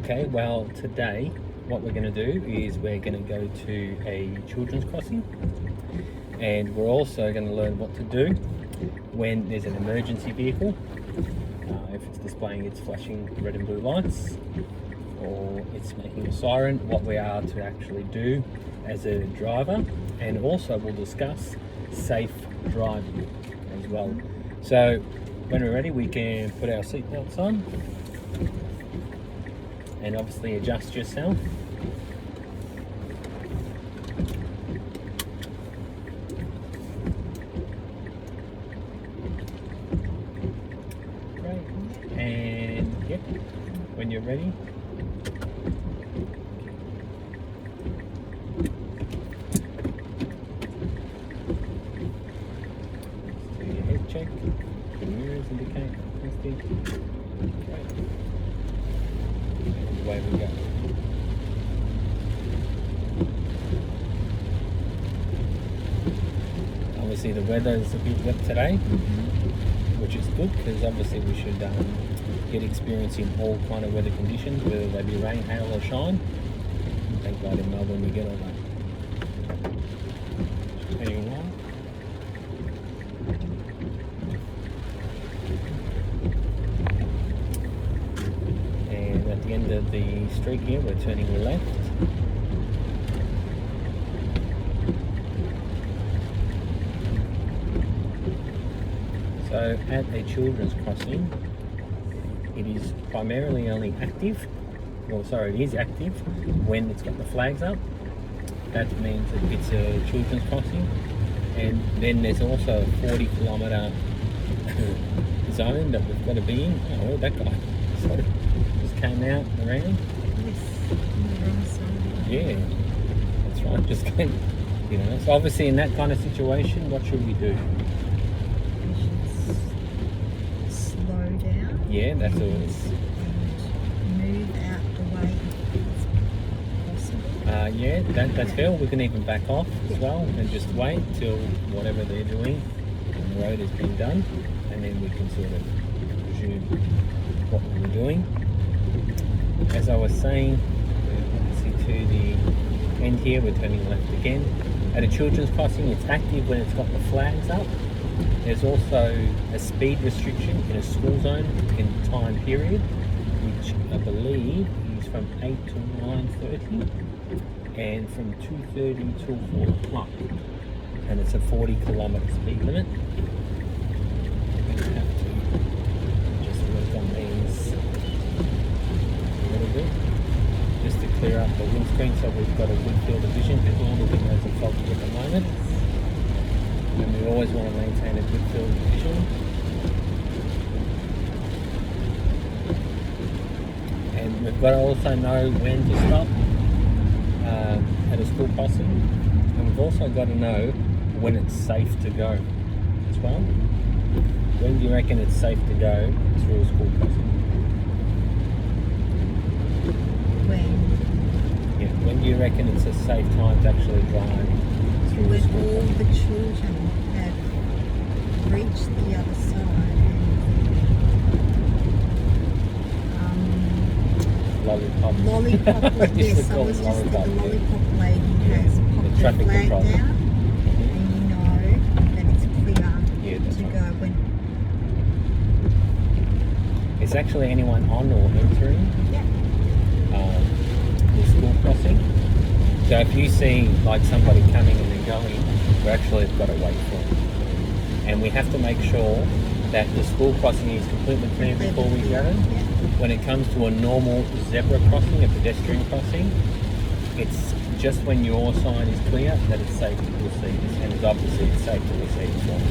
Okay, well today what we're going to do is we're going to go to a children's crossing, and we're also going to learn what to do when there's an emergency vehicle, if it's displaying its flashing red and blue lights or it's making a siren, what we are to actually do as a driver, and also we'll discuss safe driving as well. So when we're ready, we can put our seatbelts on and obviously adjust yourself. Great. And yep, when you're ready, do your head check, the mirrors indicate honesty. Great. And away we go. Obviously the weather is a bit wet today, which is good because obviously we should get experience in all kind of weather conditions, whether they be rain, hail or shine. Thank God in Melbourne we get all that. Turning right. And at the end of the street here we're turning left. So at a children's crossing, it is primarily only active, it is active when it's got the flags up. That means that it's a children's crossing. And then there's also a 40 kilometre zone that we've got to be in. Oh, where'd that guy? So just came out around. Yeah, that's right, just came, So obviously in that kind of situation, what should we do? Yeah, that's all. Move out the way if possible. Yeah, that's fair. We can even back off as well and just wait till whatever they're doing on the road has been done, and then we can sort of resume what we were doing. As I was saying, obviously to the end here, we're turning left again. At a children's crossing, it's active when it's got the flags up. There's also a speed restriction in a school zone in time period, which I believe is from 8 to 9:30 and from 2:30 till 4 o'clock. And it's a 40 kilometre speed limit. We're going to have to just work on these a little bit just to clear up the windscreen so we've got a good field of vision, because all the windows are foggy at the moment. And we always want to maintain a good field of vision. And we've got to also know when to stop at a school crossing. And we've also got to know when it's safe to go as well. When do you reckon it's safe to go through a school crossing? When? Yeah, when do you reckon it's a safe time to actually drive through a school all crossing? the children have reached the other side and lollipop, yes, I was just the lollipop lady has popped her flag down, and you know that it's clear to go when. It's actually anyone on or entering the school crossing. So if you see like somebody coming and then going, we actually got to wait for them. And we have to make sure that the school crossing is completely clear before we go. When it comes to a normal zebra crossing, a pedestrian crossing, it's just when your sign is clear that it's safe to proceed. And it's obviously it's safe to proceed as well.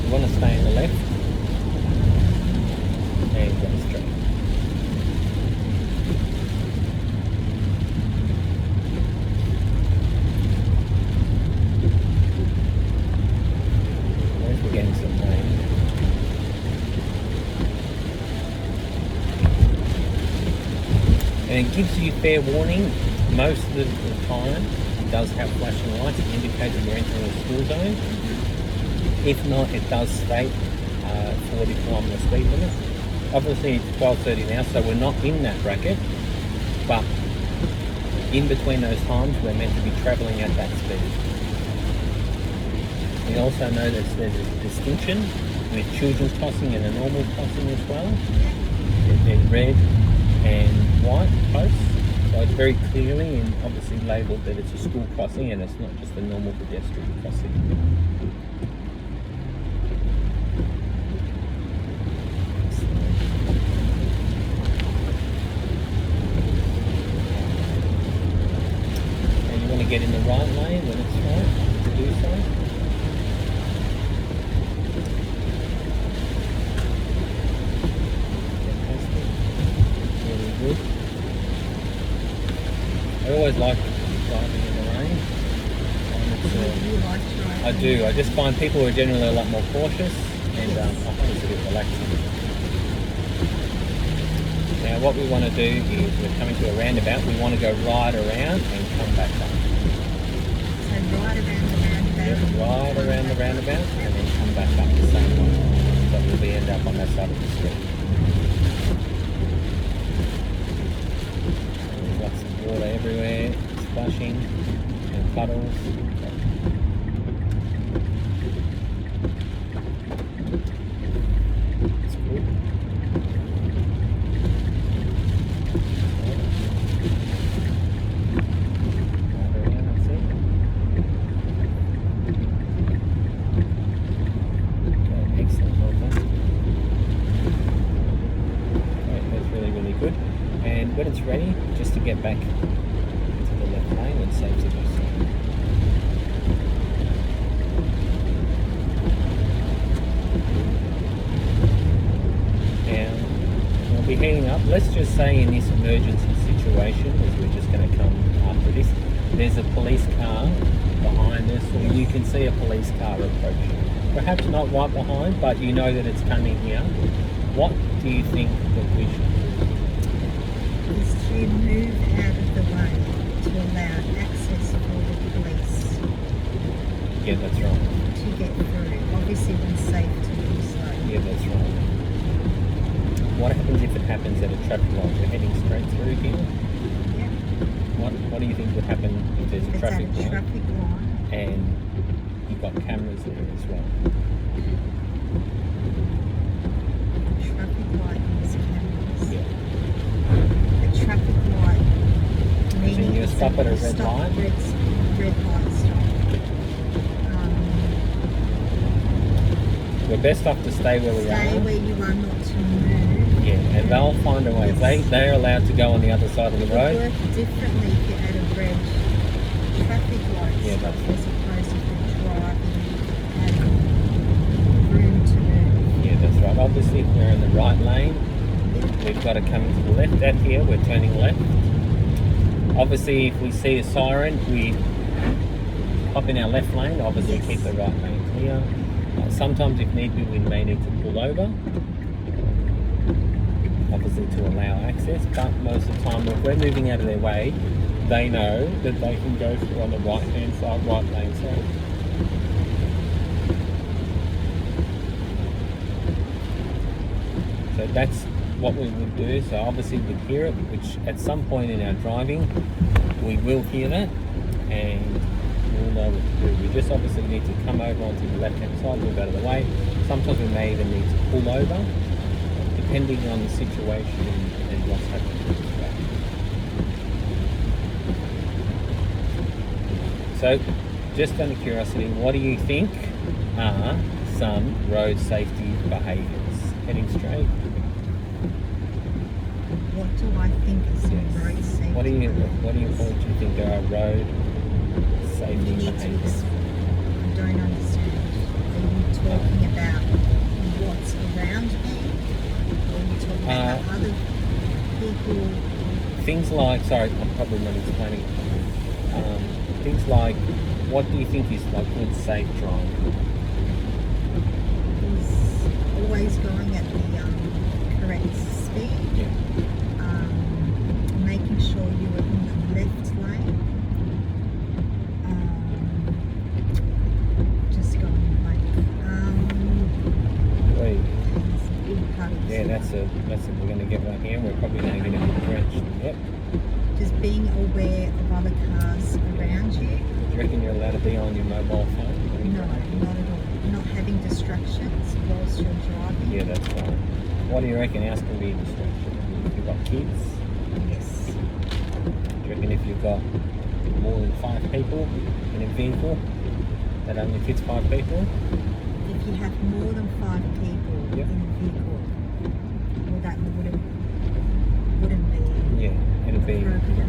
You want to stay on the left and go straight. We're getting some rain. And it gives you fair warning. Most of the time it does have flashing lights to indicate that you're entering a school zone. If not, it does state 40 kilometre speed limit. Obviously it's 12:30 now, so we're not in that bracket, but in between those times we're meant to be travelling at that speed. We also know that there's a distinction with children's crossing and a normal crossing as well. There's red and white posts, so it's very clearly and obviously labelled that it's a school crossing and it's not just a normal pedestrian crossing. And you want to get in the right lane when it's right to do so. I always like driving in the rain. I do. I just find people are generally a lot more cautious, and I find it's a bit relaxing. Now, what we want to do is we're coming to a roundabout. We want to go right around and come back up. So right around the roundabout. Right around the roundabout and then come back up the same way. So we'll be end up on that side of the street. Water everywhere, splashing and puddles. It's good. Right around, that's it. Okay, excellent, well done. Okay, that's really, really good. And when it's ready, just to get back to the left lane, it's safe to do so. Now, we'll be heading up. Let's just say in this emergency situation, as we're just going to come after this, there's a police car behind us, or you can see a police car approaching. Perhaps not right behind, but you know that it's coming here. What do you think that we should do? Is to move out of the way to allow access for the police. Yeah, that's right. To get through. Obviously when safe to do so. Yeah, that's right. What happens if it happens at a traffic light? We're heading straight through here. Yeah. What do you think would happen if there's a It's traffic at a light traffic light. and you've got cameras there as well? Traffic light is cameras. Yeah. A traffic light meaning you stop at a red stop, light? Red light stop. We're best off to stay where we Stay are. where you are, not to move. Yeah, and they'll find a way. Yes. They're allowed to go on the other side of the It road. would work differently if you're at a red traffic light Yeah, stop that's as opposed if you're driving and room to move. Yeah, that's right. Obviously, if we're in the right lane, we've got to come to the left. At here, we're turning left. Obviously, if we see a siren, we hop in our left lane. Obviously, Yes. keep the right lane clear. Sometimes, if need be, we may need to pull over. Obviously, to allow access. But most of the time, if we're moving out of their way, they know that they can go through on the right-hand side, right lane side. So that's what we would do. So obviously we'd hear it, which at some point in our driving, we will hear that and we'll know what to do. We just obviously need to come over onto the left-hand side, move out of the way. Sometimes we may even need to pull over, depending on the situation and what's happening with the traffic. So, just out of curiosity, what do you think are some road safety behaviours? Heading straight. What do I think is some Yes. road safety? What do you think are road safety behaviours? I don't understand. Are you talking about what's around me? Or are you talking about other people? Things like, sorry, I'm probably not explaining. Things like, what do you think is like good safe driving? Is always going at the correct speed. Yeah. Making sure you are in the left lane. Just going blank. that's a lesson we're going to get right here. We're probably going to get a bit drenched. Yep. Just being aware of other cars around you. Do you reckon you're allowed to be on your mobile phone? No, not at all. Not having distractions whilst you're driving. Yeah, that's right. What do you reckon else can be a distraction? If you've got kids? Yes. Do you reckon if you've got more than 5 people in a vehicle that only fits 5 people? If you have more than 5 people Yep. in a vehicle, well, that wouldn't be Yeah, it'll be. appropriate.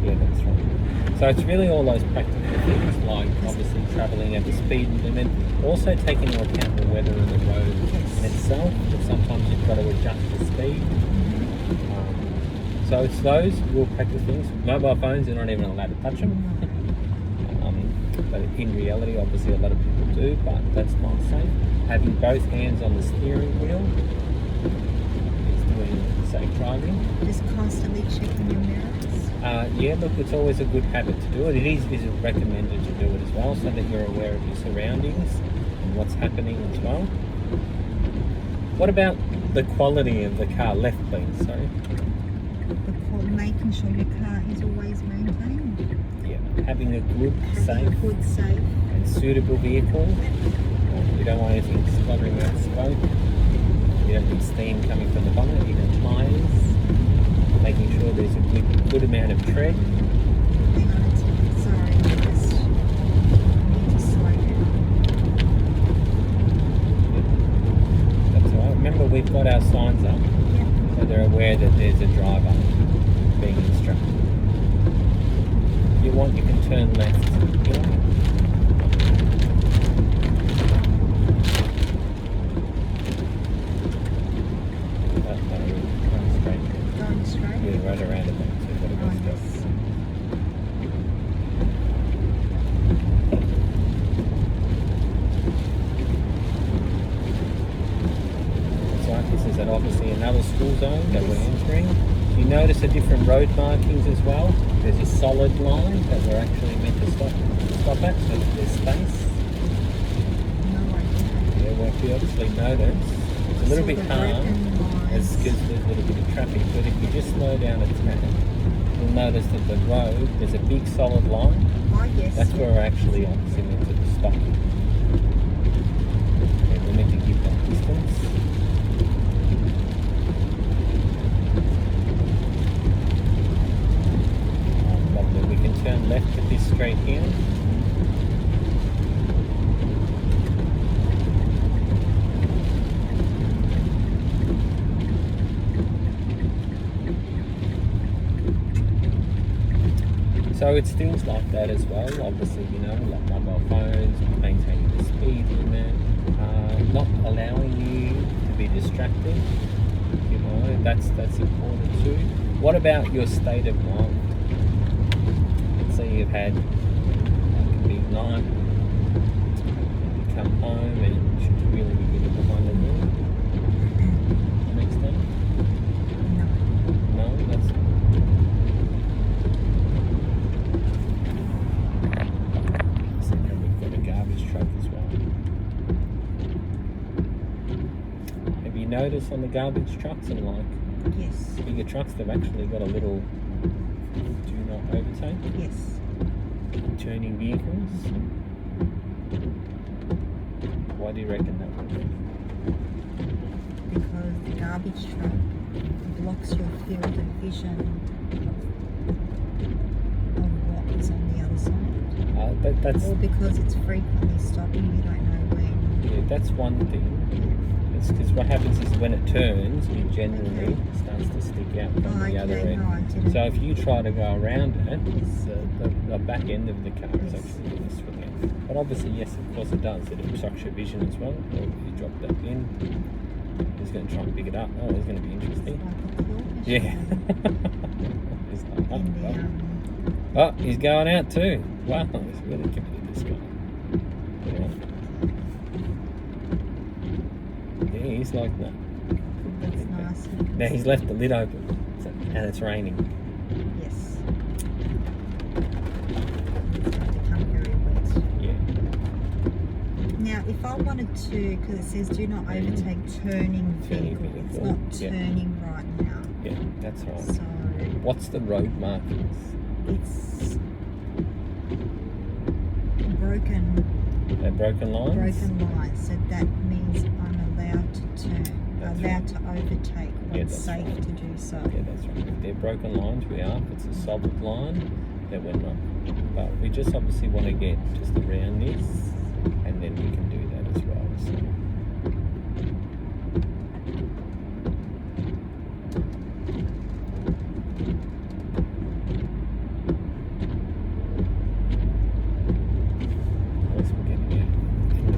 Yeah, that's right. So it's really all those practical things, like obviously travelling at the speed limit, also taking into account the weather and the road Yes. itself. Sometimes you've got to adjust the speed. So it's those real practical things. Mobile phones, you're not even allowed to touch them. But in reality, obviously a lot of people do, but that's not safe. Having both hands on the steering wheel is doing safe driving. Just constantly checking your mirrors. Yeah, look, it's always a good habit to do it. It is recommended to do it as well, so that you're aware of your surroundings and what's happening as well. What about the quality of the car? Left, please. Sorry. Making sure your car is always maintained. Yeah, having a good, Having a good, safe. and suitable vehicle. You don't want anything spluttering out smoke. You don't need steam coming from the bonnet, even tyres. Making sure there's a good amount of tread. Hang on a second. Sorry, I need to slow down. That's all right. Remember, we've got our signs up, Yep. so they're aware that there's a driver being instructed. If you want, you can turn left here. Going straight. Going straight. Yeah, right around it. So you've got to go Oh, straight. yes. So this is obviously another school zone that we're entering. You notice the different road markings as well. There's a solid line that we're actually meant to stop at, so that there's space. No idea. Yeah, well, if you obviously notice, it's a little bit calm because there's a little bit of traffic, but if you just slow down a tad, you'll notice that the road, there's a big solid line. Oh, yes. That's where we're actually obviously meant to stop. Yeah, we're meant to give that distance. Lovely. We can turn left at this straight here. So it's things like that as well, obviously, you know, like mobile phones, maintaining the speed limit, not allowing you to be distracted, you know, that's important too. What about your state of mind? Let's say you've had like a big night, you come home and you should really be getting behind the wheel the next day? No. No, that's... truck as well. Have you noticed on the garbage trucks and like Yes. bigger trucks, they've actually got a little do not overtake Yes. turning vehicles? Why do you reckon that would be? Because the garbage truck blocks your field of vision of what is on the other side. That's Or because it's frequently stopping, you don't know when. yeah, that's one thing. It's because what happens is when it turns, it generally starts to stick out from the other end. No, I didn't. So if you try to go around it, Yes. the back end of the car is Yes. actually going to swing out. But obviously, yes, of course it does. It obstructs your vision as well. Or you drop that in, he's going to try and pick it up. Oh, it's going to be interesting. Like a claw Yeah. machine He's like, in the, oh, he's going out too. Wow, he's really committed, this guy. Yeah, he's like that. That's nice. Now he's left the lid open, and it's raining. Yes. It's going to become very wet. Yeah. Now, if if I wanted to, because it says do not overtake turning vehicle. It's not turning right now. Yeah, that's right. So what's the road markings? it's broken. They're broken lines? Broken lines. So that means I'm allowed to turn, That's allowed right. to overtake when it's that's safe right. to do so. Yeah, that's right. If they're broken lines, we are. If it's a solid line, then we're not. But we just obviously want to get just around this, and then we can do that as well. So.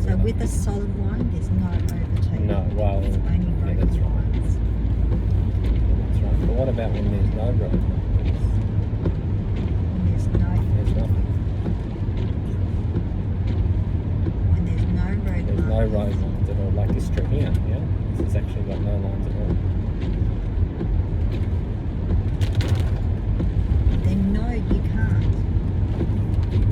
So with a solid line, there's no overtake. No, well, it's only broken that's right. lines. That's right. But what about when there's no road markings? There's nothing. When there's no road There's markings. no road lines at all, like this strip here, yeah? This has actually got no lines at all. Then no, you can't.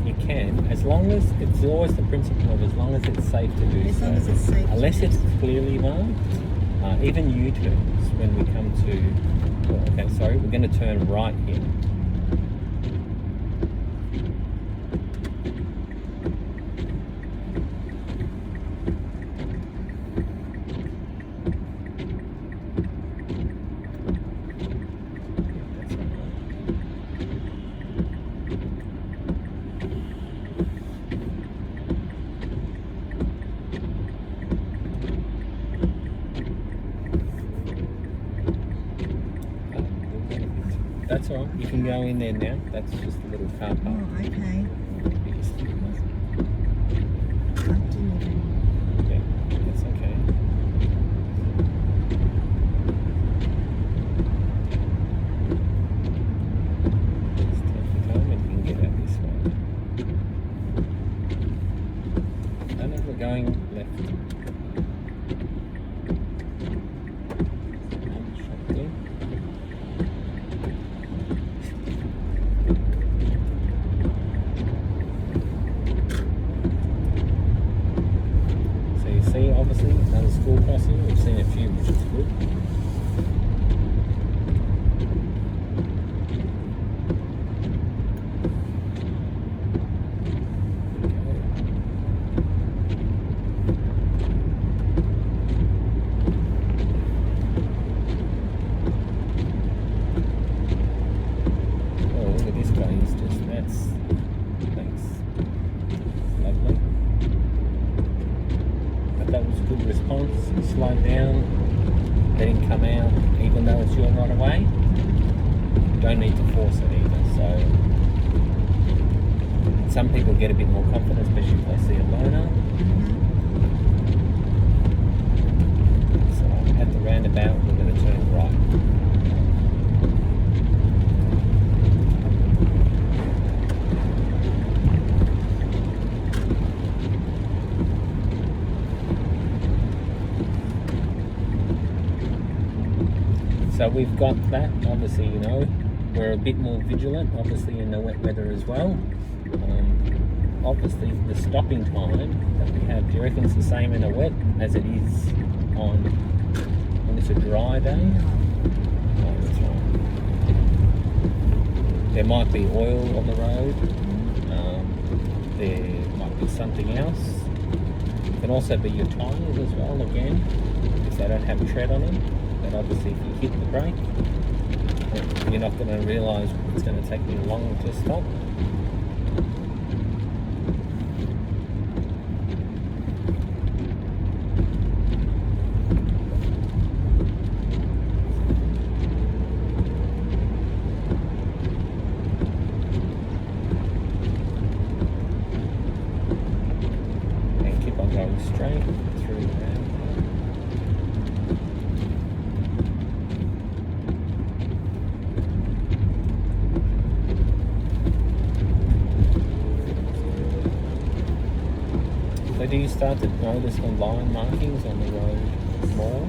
You can, as long as, it's always the principle of as long as it's safe to do As so. long as it's safe. Unless it's clearly marked, even U-turns, when we come to, well, okay, sorry, we're going to turn right here. That's all right. You can go in there now. That's just a little car park. Oh, okay. Biggest thing, I didn't even. yeah, that's okay. Just take your time and you can get out this way. I know we're going left. See, obviously, another school crossing. We've seen a few, which is good. Oh, look at this guy. He's just, that's, thanks. Lovely. That was a good response. He slowed down, let him come out, even though it's your right of way. You don't need to force it either. So some people get a bit more confident, especially if they see a loner. So at the roundabout, we're going to turn right. So we've got that, obviously, you know, we're a bit more vigilant, obviously, in the wet weather as well. Obviously, the stopping time that we have, do you reckon it's the same in a wet as it is on when it's a dry day? No, that's right. There might be oil on the road. There might be something else. It can also be your tyres as well, again, if they don't have tread on them. And obviously if you hit the brake, you're not going to realise it's going to take you long to stop. And keep on going straight through the round. So do you start to notice the line markings on the road more?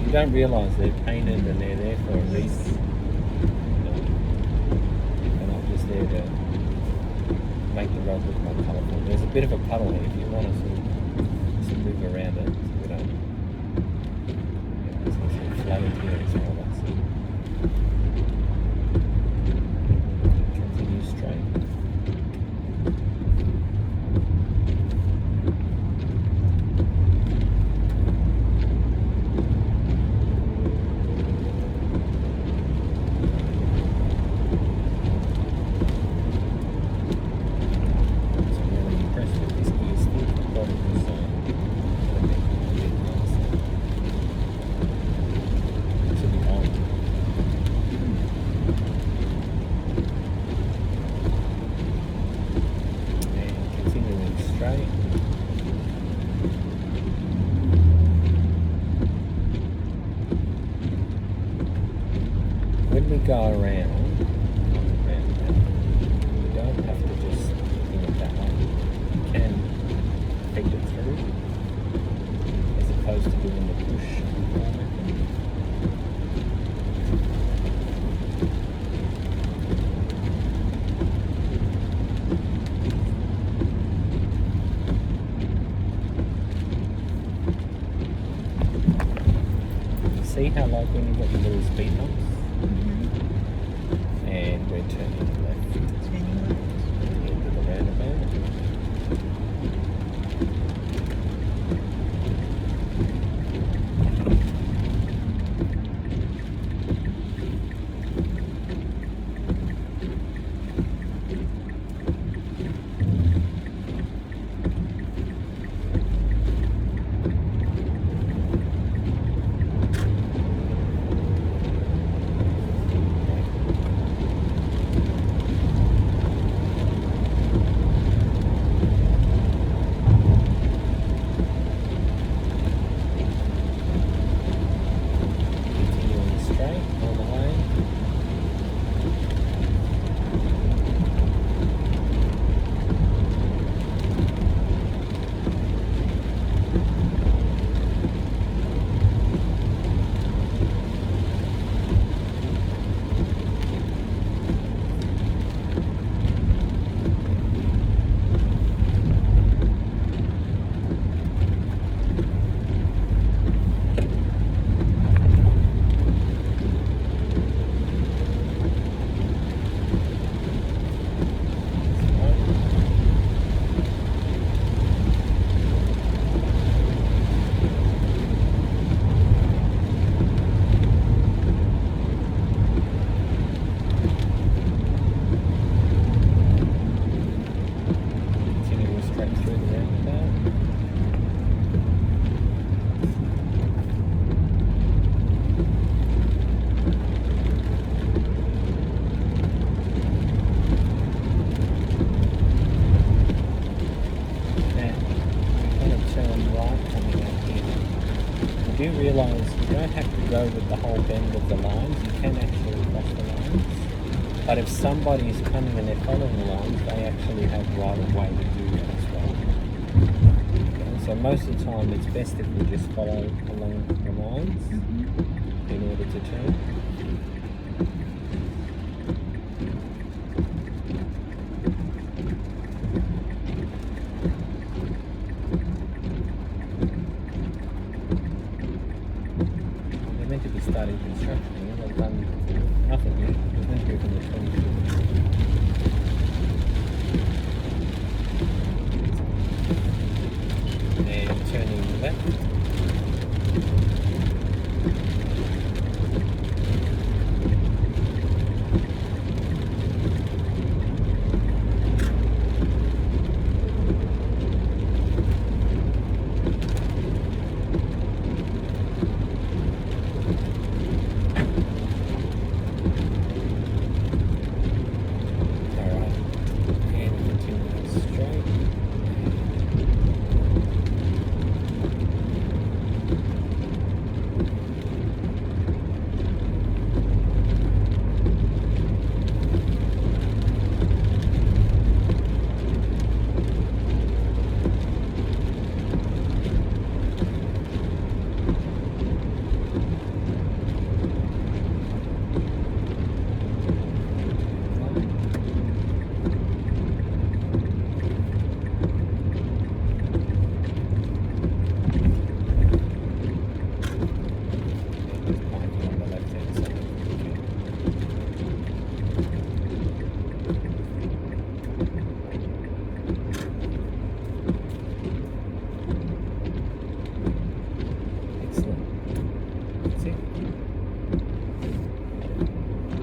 You don't realise they're painted and they're there for a reason. You know, they're not just there to make the road look more colourful. There's a bit of a puddle here if you want to see. go around, you don't have to just do it that way. You can feed it through, as opposed to doing the push. See how like when you've got your little speed bumps? And we're turning left into the roundabout. Do realise you don't have to go with the whole bend of the lines, you can actually cross the lines. But if somebody is coming and they're following the lines, they actually have right of way to do that as well. Okay, so most of the time it's best if we just follow along the lines in order to turn. Starting construction, they've done nothing yet. It's meant to be from the 22. And turning left.